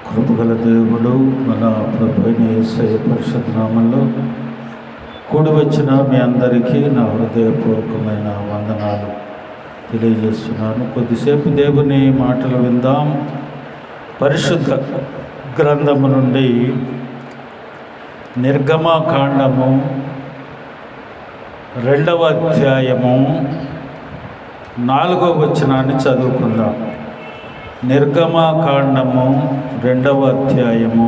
కృపగల దేవుడు మన ప్రభువైన యేసయ్య పరిశుద్ధ నామములో కూడి వచ్చిన మీ అందరికీ నా హృదయపూర్వకమైన వందనాలు తెలియజేస్తున్నాను. కొద్దిసేపు దేవుని మాటలు విందాం. పరిశుద్ధ గ్రంథము నుండి నిర్గమకాండము 2వ అధ్యాయము 4వ వచనాన్ని చదువుకుందాం. నిర్గమకాండము 2వ అధ్యాయము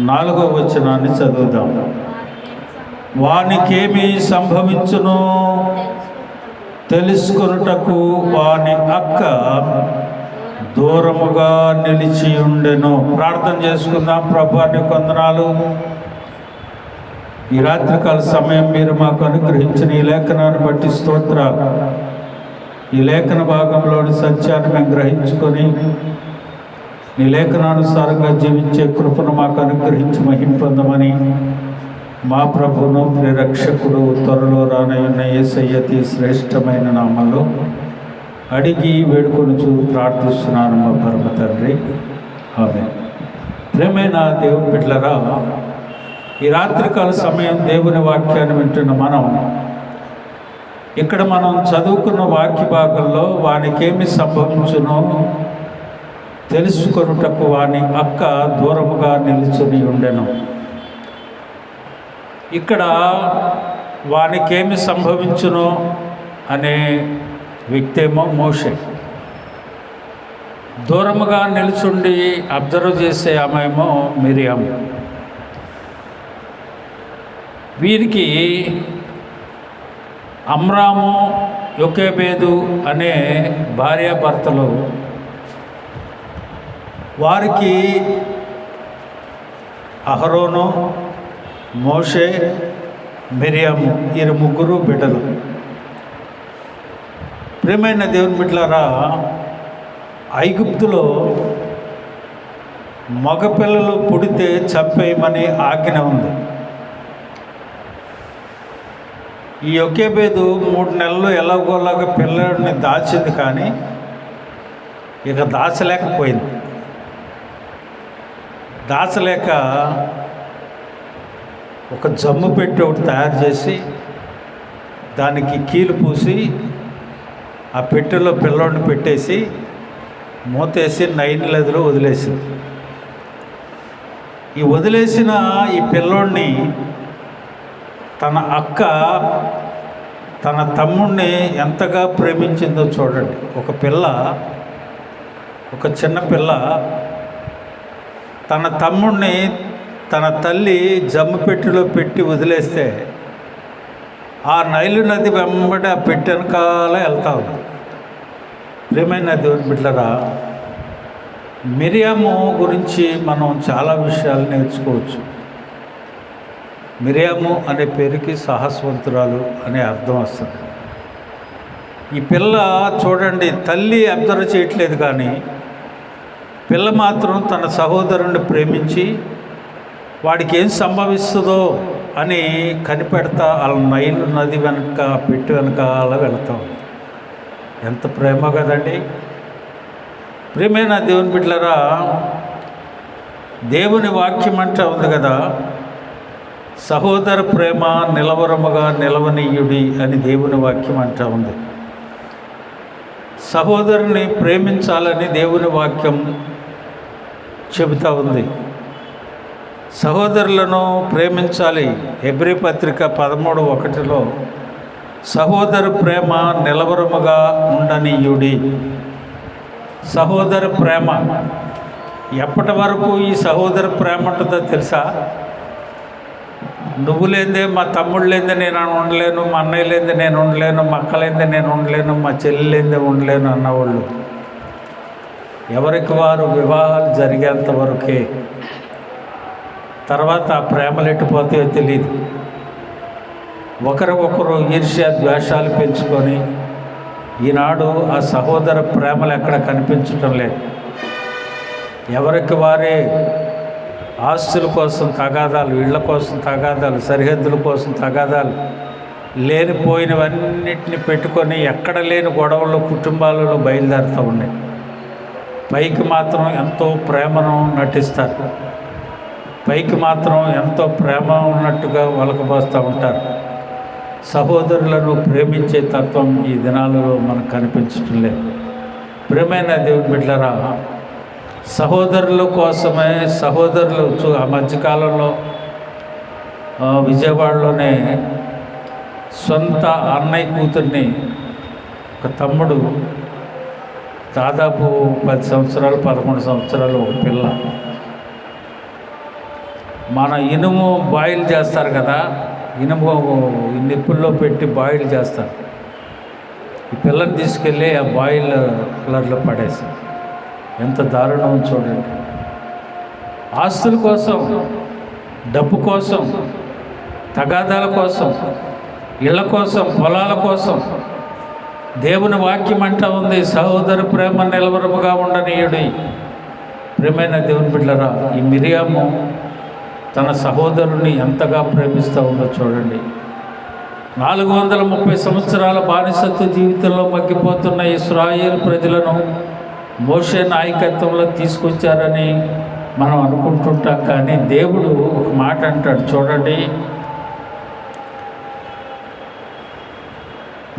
4వ వచనాన్ని చదువుదాం. వానికేమి సంభవించునో తెలుసుకొనుటకు వాని అక్క దూరముగా నిలిచి ఉండెను. ప్రార్థన చేసుకుందాం. ప్రభువా నీకు వందనాలు. ఈ రాత్రికాల సమయం మీరు మాకు అనుగ్రహించిన ఈ లేఖనాన్ని బట్టి స్తోత్రాలు. ఈ లేఖన భాగంలోని సత్యాన్ని మేము గ్రహించుకొని నీ లేఖనానుసారంగా జీవించే కృపను మాకు అనుగ్రహించి మహిమ పొందమని మా ప్రభువును ప్రియరక్షకుడు త్వరలో రానయ్యున్న యేసయ్యతి శ్రేష్టమైన నామంలో అడిగి వేడుకొనుచు ప్రార్థిస్తున్నాను మా పరమ తండ్రి. ఆమేన్. ప్రియమైన దేవుని బిడ్డలారా, ఈ రాత్రికాల సమయం దేవుని వాక్యాన్ని వింటున్న మనం ఇక్కడ మనం చదువుకున్న వాక్య భాగంలో వానికేమి సంభవించునో తెలుసుకొనుటకు వాని అక్క దూరముగా నిలుచుని ఉండెను. ఇక్కడ వానికేమి సంభవించునో అనే వ్యక్తి ఏమో మోషే, దూరముగా నిలుచుండి అబ్జర్వ్ చేసే ఆమె ఏమో మిరియాము. వీరికి అమ్రాము యోకేబేదు అనే భార్యాభర్తలు. వారికి అహరోను, మోషే, మిరియాము వీరు ముగ్గురు బిడ్డలు. ప్రియమైన దేవుని బిడ్డలారా, ఐగుప్తులో మగపిల్లలు పుడితే చంపేయమని ఆజ్ఞ ఉంది. ఈ యోకేబేదు 3 నెలలు ఎలాగోలాగా పిల్లడిని దాచింది, కానీ ఇక దాచలేకపోయింది. దాచలేక ఒక జమ్ము పెట్టి ఒకటి తయారు చేసి దానికి కీలు పూసి ఆ పెట్టెలో పిల్లోడిని పెట్టేసి మూతేసి నైన్లదిలో వదిలేసింది. ఈ వదిలేసిన ఈ పిల్లోడిని తన అక్క తన తమ్ముడిని ఎంతగా ప్రేమించిందో చూడండి. ఒక చిన్న పిల్ల తన తమ్ముడిని తన తల్లి జమ్ము పెట్టెలో పెట్టి వదిలేస్తే ఆ నైలు నది వెంబడి ఆ పెట్టె వెనకాల వెళ్తా ఉంది. ప్రియమైన దేవుని బిడ్డలారా, మిరియాము గురించి మనం చాలా విషయాలు నేర్చుకోవచ్చు. మిరియాము అనే పేరుకి సాహసవంతురాలు అనే అర్థం వస్తుంది. ఈ పిల్ల చూడండి, తల్లి అబ్జర్వ్ చేయట్లేదు, కానీ పిల్ల మాత్రం తన సహోదరుని ప్రేమించి వాడికి ఏం సంభవిస్తుందో అని కనిపెడతా వాళ్ళ నైలు నది వెనక పెట్టి వెనకాల వెళతాం. ఎంత ప్రేమ కదండి. ప్రియమైన దేవుని బిడ్డలారా, దేవుని వాక్యం అంటే ఉంది కదా, సహోదర ప్రేమ నిలవరముగా నిలవనీయుడి అని దేవుని వాక్యం అంటూ ఉంది. సహోదరుని ప్రేమించాలని దేవుని వాక్యం చెబుతూ ఉంది. సహోదరులను ప్రేమించాలి. హెబ్రీ పత్రిక 13:1 సహోదర ప్రేమ నిలవరముగా ఉండనీయుడి. సహోదర ప్రేమ ఎప్పటి వరకు ఈ సహోదర ప్రేమ ఉంటుందో తెలుసా? నువ్వు లేదే, మా తమ్ముడు లేదే నేను ఉండలేను, మా అన్నయ్య లేదే నేను ఉండలేను, మా అక్క లేదే నేను ఉండలేను, మా చెల్లి లేదే ఉండలేను అన్నవాళ్ళు ఎవరికి వారు వివాహాలు జరిగేంత వరకే. తర్వాత ఆ ప్రేమలు ఎట్టిపోతాయో తెలియదు. ఒకరు ఈర్ష్య ద్వేషాలు పెంచుకొని ఈనాడు ఆ సహోదర ప్రేమలు ఎక్కడ కనిపించటం లేదు. ఎవరికి వారే ఆస్తుల కోసం తగాదాలు, ఇళ్ల కోసం తగాదాలు, సరిహద్దుల కోసం తగాదాలు, లేనిపోయినవన్నిటిని పెట్టుకొని ఎక్కడ లేని గొడవలు కుటుంబాలలో బయలుదేరుతూ ఉన్నాయి. పైకి మాత్రం ఎంతో ప్రేమను నటిస్తారు, పైకి మాత్రం ఎంతో ప్రేమ ఉన్నట్టుగా వలకబోస్తూ ఉంటారు. సహోదరులను ప్రేమించే తత్వం ఈ దినాలలో మనకు కనిపించటం లేదు. ప్రేమైన దేవుని బిడ్డలారా, సహోదరుల కోసమే ఆ మధ్యకాలంలో విజయవాడలోనే సొంత అన్నయ్య కూతుర్ని ఒక తమ్ముడు దాదాపు 10 సంవత్సరాలు 11 సంవత్సరాలు ఒక పిల్ల మన ఇనుము బాయిల్ చేస్తారు కదా, ఇనుము నిప్పుల్లో పెట్టి బాయిల్ చేస్తారు. ఈ పిల్లని తీసుకెళ్ళి ఆ బాయిల్ కలర్లో పడేశారు. ఎంత దారుణం చూడండి. ఆస్తుల కోసం, డబ్బు కోసం, తగాదాల కోసం, ఇళ్ల కోసం, పొలాల కోసం దేవుని వాక్యం అంటా ఉంది, సహోదర ప్రేమ నిలవరముగా ఉండనీయుడి. ప్రేమైన దేవుని బిడ్డలారా, ఈ మిరియాము తన సహోదరుని ఎంతగా ప్రేమిస్తూ ఉందో చూడండి. 430 సంవత్సరాల బానిసత్వ జీవితంలో మగ్గిపోతున్న ఇశ్రాయేలు ప్రజలను మోషే నాయకత్వంలో తీసుకొచ్చారని మనం అనుకుంటుంటాం. కానీ దేవుడు ఒక మాట అంటాడు చూడండి.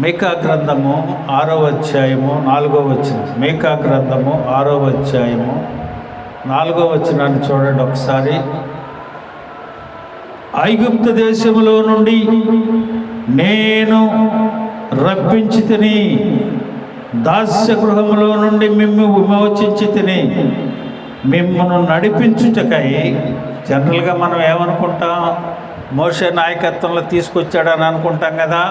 మీకా గ్రంథము 6వ అధ్యాయము 4వ వచనం. మీకా గ్రంథము 6వ అధ్యాయము 4వ వచనాన్ని చూడండి ఒకసారి. ఐగుప్తు దేశంలో నుండి నేను రప్పించి తిని, దాస్య గృహంలో నుండి మిమ్ము విమోచించి తిని, మిమ్మను నడిపించుటకై. జనరల్గా మనం ఏమనుకుంటాం, మోషే నాయకత్వంలో తీసుకొచ్చాడని అనుకుంటాం కదా.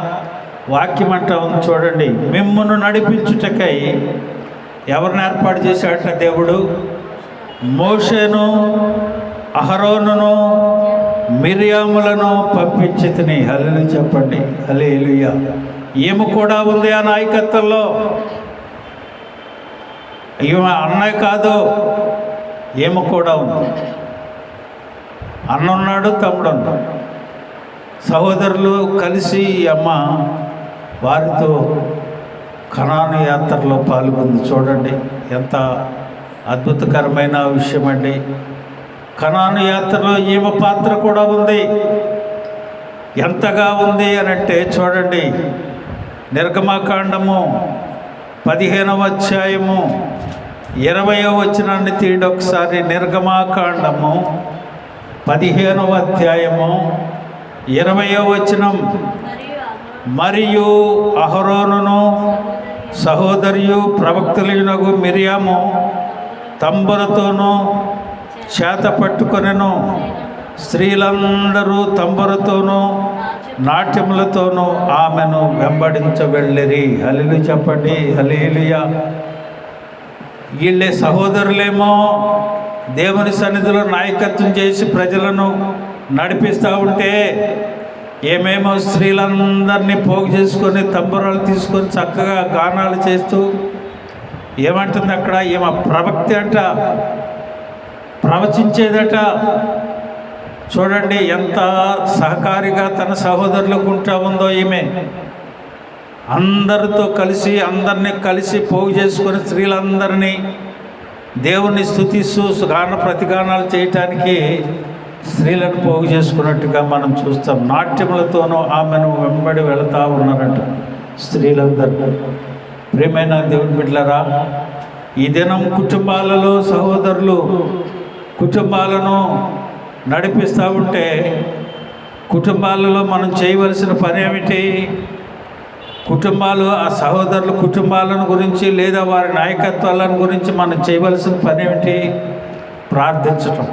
వాక్యం అంటా ఉంది చూడండి, మిమ్మను నడిపించుటకై ఎవరిని ఏర్పాటు చేశాడట దేవుడు? మోషేను, అహరోనును, మిరియాములను పంపించి తిని. హల్లెలూయా చెప్పండి, హల్లెలూయా. ఈమె కూడా ఉంది ఆ నాయకత్వంలో. ఈమె అన్నయ్య కాదు, ఈమె కూడా ఉంది. అన్న ఉన్నాడు, తమ్ముడు ఉన్నాడు, సహోదరులు కలిసి అమ్మ వారితో కనాను యాత్రలో పాల్గొంది. చూడండి ఎంత అద్భుతకరమైన విషయం అండి. కనాను యాత్రలో ఈమె పాత్ర కూడా ఉంది. ఎంతగా ఉంది అని అంటే చూడండి, నిర్గమకాండము 15వ అధ్యాయము 20వ వచనాన్ని తీయండి ఒకసారి. నిర్గమకాండము 15వ అధ్యాయము 20వ వచనం. మరియు అహరోనును సహోదరియు ప్రవక్తలైనగు మిరియాము తంబురతోనూ చేత పట్టుకొనెను. స్త్రీలందరూ తంబురతోనూ నాట్యములతోనూ ఆమెను వెంబడించవెళ్ళిరి. హల్లెలూయా చెప్పండి, హల్లెలూయా. వీళ్ళే సహోదరులేమో దేవుని సన్నిధిలో నాయకత్వం చేసి ప్రజలను నడిపిస్తూ ఉంటే, ఏమేమో స్త్రీలందరినీ పోగు చేసుకొని తంబురాలు తీసుకొని చక్కగా గానాలు చేస్తూ ఏమంటుంది అక్కడ? ఏమో ప్రవక్తి అంట, ప్రవచించేదట. చూడండి ఎంత సహకారిగా తన సహోదరులకు ఉంటా ఉందో ఈమె. అందరితో కలిసి, అందరినీ కలిసి పోగు చేసుకొని స్త్రీలందరినీ దేవుణ్ణి స్తుతిస్తూ గాన ప్రతిగానాలు చేయటానికి స్త్రీలను పోగు చేసుకున్నట్టుగా మనం చూస్తాం. నాట్యములతోనూ ఆమెను వెంబడి వెళతా ఉన్నారట స్త్రీలందరూ. ప్రియమైన దేవుని బిడ్డలారా, ఈ దినం కుటుంబాలలో సహోదరులు కుటుంబాలను నడిపిస్తూ ఉంటే, కుటుంబాలలో మనం చేయవలసిన పని ఏమిటి? కుటుంబాలు, ఆ సహోదరుల కుటుంబాలను గురించి లేదా వారి నాయకత్వాలను గురించి మనం చేయవలసిన పని ఏమిటి? ప్రార్థించటం,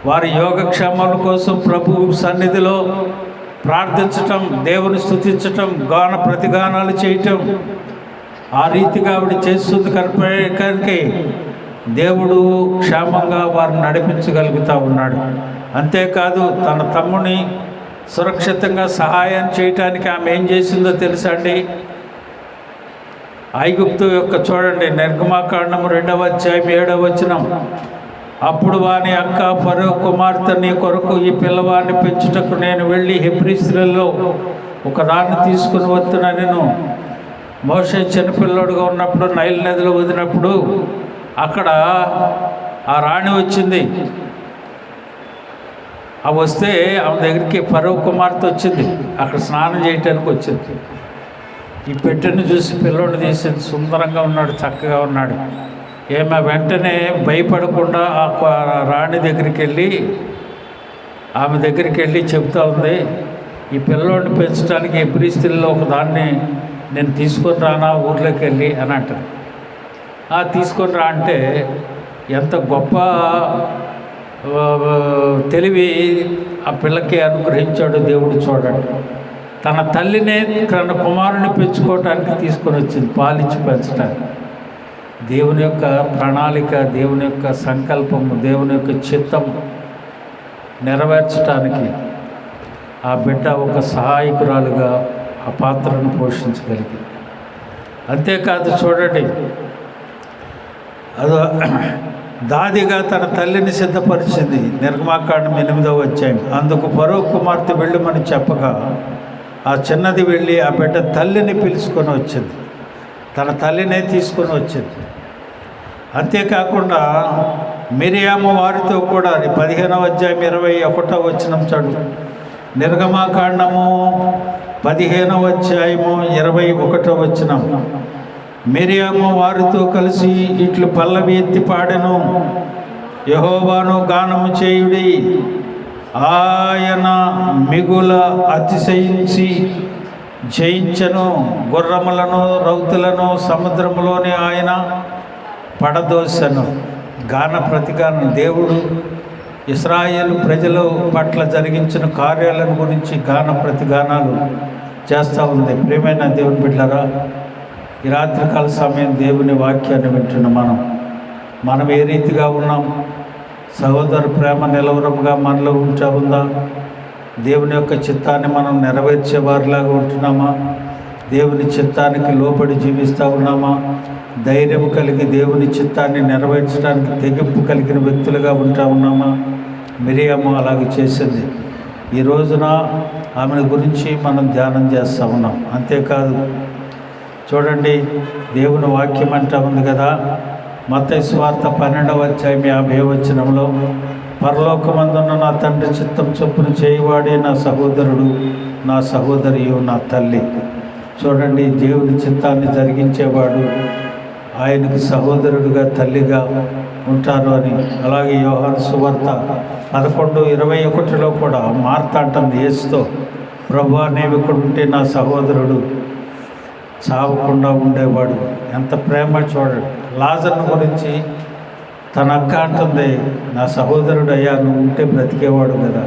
వారి యోగక్షేమాల కోసం ప్రభు సన్నిధిలో ప్రార్థించటం, దేవుని స్తుతించటం, గాన ప్రతిగానాలు చేయటం. ఆ రీతిగా ఆవిడ చేస్తుంది కనుక దేవుడు క్షేమంగా వారిని నడిపించగలుగుతూ ఉన్నాడు. అంతేకాదు తన తమ్ముని సురక్షితంగా సహాయం చేయటానికి ఆమె ఏం చేసిందో తెలుసా అండి? ఐగుప్తు యొక్క చూడండి, నిర్గమకాండము 2వ అధ్యాయం 7వ వచనం. అప్పుడు వాని అక్క ఫరో కుమార్తె, నీ కొరకు ఈ పిల్లవాడిని పెంచుటకు నేను వెళ్ళి హెబ్రీ స్త్రీలలో ఒకదాన్ని తీసుకుని వస్తున్నా. నేను మోషే చిన్నపిల్లడుగా ఉన్నప్పుడు నైల్ నదిలో వదిలినప్పుడు అక్కడ ఆ రాణి వచ్చింది. ఆ వస్తే ఆమె దగ్గరికి ఫరో కుమార్తె వచ్చింది, అక్కడ స్నానం చేయటానికి వచ్చింది. ఈ పెట్టెను చూసి పిల్లోడు తీసింది, సుందరంగా ఉన్నాడు, చక్కగా ఉన్నాడు. ఏమో వెంటనే భయపడకుండా ఆ రాణి దగ్గరికి వెళ్ళి ఆమె దగ్గరికి వెళ్ళి చెప్తా ఉంది, ఈ పిల్లోడిని పెంచడానికి ఎబ్రీ స్త్రీలో ఒక దాన్ని నేను తీసుకొని రానా ఊర్లోకి వెళ్ళి అని అంటారు. తీసుకొని రా అంటే ఎంత గొప్ప తెలివి ఆ పిల్లకి అనుగ్రహించాడు దేవుడు. చూడండి, తన తల్లినే తన కుమారుని పెంచుకోవటానికి తీసుకొని వచ్చింది, పాలిచ్చి పెంచడానికి. దేవుని యొక్క ప్రణాళిక, దేవుని యొక్క సంకల్పము, దేవుని యొక్క చిత్తము నెరవేర్చడానికి ఆ బిడ్డ ఒక సహాయకురాలుగా ఆ పాత్రను పోషించగలిగింది. అంతేకాదు చూడండి, అది దాదిగా తన తల్లిని సిద్ధపరిచింది. నిర్గమాకాండం 8వ అధ్యాయం. అందుకు ఫరో కుమార్తె వెళ్ళమని చెప్పగా ఆ చిన్నది వెళ్ళి ఆ బిడ్డ తల్లిని పిలుచుకొని వచ్చింది, తన తల్లినే తీసుకొని వచ్చింది. అంతేకాకుండా మిరియాము వారితో కూడా 15వ అధ్యాయం 21వ వచనం చదువు. నిర్గమాకాండము 15వ అధ్యాయము 21వ వచనం. మిరియాము వారితో కలిసి ఇట్లు పల్లవి ఎత్తి పాడెను, యెహోవాను గానము చేయుడి, ఆయన మిగుల అతిశయించి జయించను, గుర్రములను రౌతులను సముద్రములోని ఆయన పడదోసెను. గాన ప్రతిగానం. దేవుడు ఇశ్రాయేలు ప్రజల పట్ల జరిగించిన కార్యాలను గురించి గాన ప్రతిగానాలు చేస్తూ ఉంది. ప్రియమైన దేవుని బిడ్డలారా, ఈ రాత్రికాల సమయం దేవుని వాక్యాన్ని వింటున్న మనం ఏ రీతిగా ఉన్నాం? సహోదర ప్రేమ నిలవరంగా మనలో ఉంటూ ఉందా? దేవుని యొక్క చిత్తాన్ని మనం నెరవేర్చే వారిలాగా ఉంటున్నామా? దేవుని చిత్తానికి లోబడి జీవిస్తూ ఉన్నామా? ధైర్యం కలిగి దేవుని చిత్తాన్ని నెరవేర్చడానికి తెగింపు కలిగిన వ్యక్తులుగా ఉంటా ఉన్నామా? మిరియాము అలాగే చేసింది. ఈ రోజున ఆమెను గురించి మనం ధ్యానం చేస్తూ ఉన్నాం. అంతేకాదు చూడండి, దేవుని వాక్యం అంటా ఉంది కదా, మత్తయి సువార్త 12వ అధ్యాయం 50వ వచనంలో, పరలోకమందున్న నా తండ్రి చిత్తం చొప్పున చేయవాడే నా సహోదరుడు, నా సహోదరియు, నా తల్లి. చూడండి, దేవుని చిత్తాన్ని జరిగించేవాడు ఆయనకి సహోదరుడిగా తల్లిగా ఉంటారు అని. అలాగే యోహాను సువార్త 11:21లో కూడా మార్త అంటుంది యేసుతో, ప్రభువా నీవు ఇక్కడ ఉంటే నా సహోదరుడు చావకుండా ఉండేవాడు. ఎంత ప్రేమ చూడండి. లాజర్ను గురించి తన అక్క అంటుంది, నా సహోదరుడు అయ్యా నువ్వు ఉంటే బ్రతికేవాడు కదా.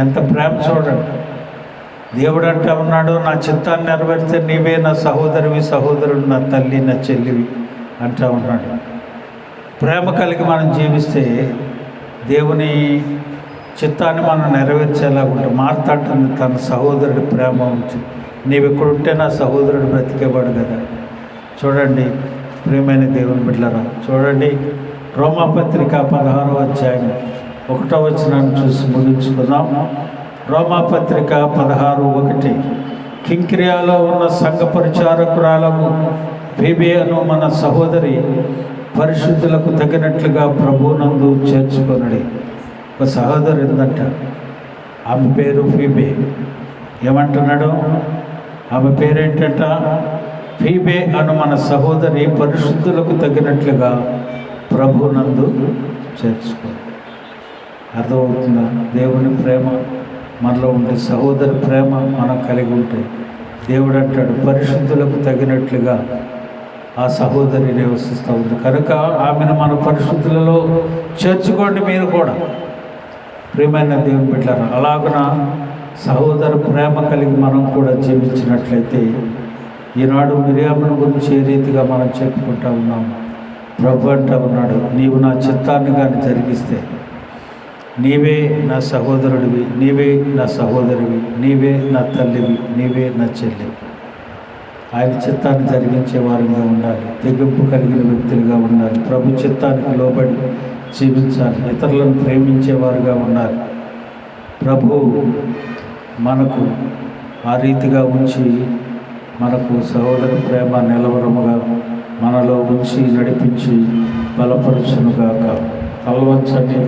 ఎంత ప్రేమ చూడండి. దేవుడు అంటా ఉన్నాడు, నా చిత్తాన్ని నెరవేరితే నీవే నా సహోదరివి, సహోదరుడు నా తల్లి, నా చెల్లివి అంటా ఉన్నాడు. ప్రేమ కలిగి మనం జీవిస్తే దేవుని చిత్తాన్ని మనం నెరవేర్చేలాగా ఉంటాం. మార్త అంటుంది తన సహోదరుడి ప్రేమ ఉంచి, నీవు ఎక్కడుంటే నా సహోదరుడు బ్రతికేవాడు కదా. చూడండి ప్రియమైన దేవుని బిడ్డలారా, చూడండి రోమాపత్రిక 16వ అధ్యాయం 1వ వచనాన్ని చూసి ముగించుకుందాం. రోమాపత్రిక 16:1. కింక్రియాలో ఉన్న సంఘ పరిచారకురాలకు ఫీబే అను మన సహోదరి పరిశుద్ధులకు తగినట్లుగా ప్రభువునందు చేర్చుకొనడి. ఒక సహోదరు ఏందంట, ఆమె పేరు ఫీబే. ఏమంటున్నాడు? ఆమె పేరేంటంట? ఫీబే అను మన సహోదరి పరిశుద్ధులకు తగినట్లుగా ప్రభువునందు చేర్చుకో. అర్థమవుతుందా? దేవుని ప్రేమ మనలో ఉంటే, సహోదరి ప్రేమ మనం కలిగి ఉంటే, దేవుడు అంటాడు పరిశుద్ధులకు తగినట్లుగా ఆ సహోదరి నివసిస్తూ ఉంది కనుక ఆమెను మన పరిశుద్ధులలో చేర్చుకోండి మీరు కూడా. ప్రియమైన దేవుని బిడ్డలారా, అలాగున సహోదర ప్రేమ కలిగి మనం కూడా జీవించినట్లయితే, ఈనాడు మిరియామును గురించి ఏ రీతిగా మనం చెప్పుకుంటా ఉన్నాము. ప్రభు అంటా ఉన్నాడు, నీవు నా చిత్తాన్ని కానీ జరిగిస్తే నీవే నా సహోదరుడివి, నీవే నా సహోదరివి, నీవే నా తల్లివి, నీవే నా చెల్లివి. ఆయన చిత్తాన్ని జరిగించే వారిగా ఉండాలి, తెగింపు కలిగిన వ్యక్తులుగా ఉండాలి, ప్రభు చిత్తానికి లోబడి జీవించాలి, ఇతరులను ప్రేమించేవారుగా ఉండాలి. ప్రభు మనకు ఆ రీతిగా ఉంచి మనకు సహోదర ప్రేమ నిలవరముగా మనలో ఉంచి నడిపించి బలపరచునుగాక. తలవంచండి.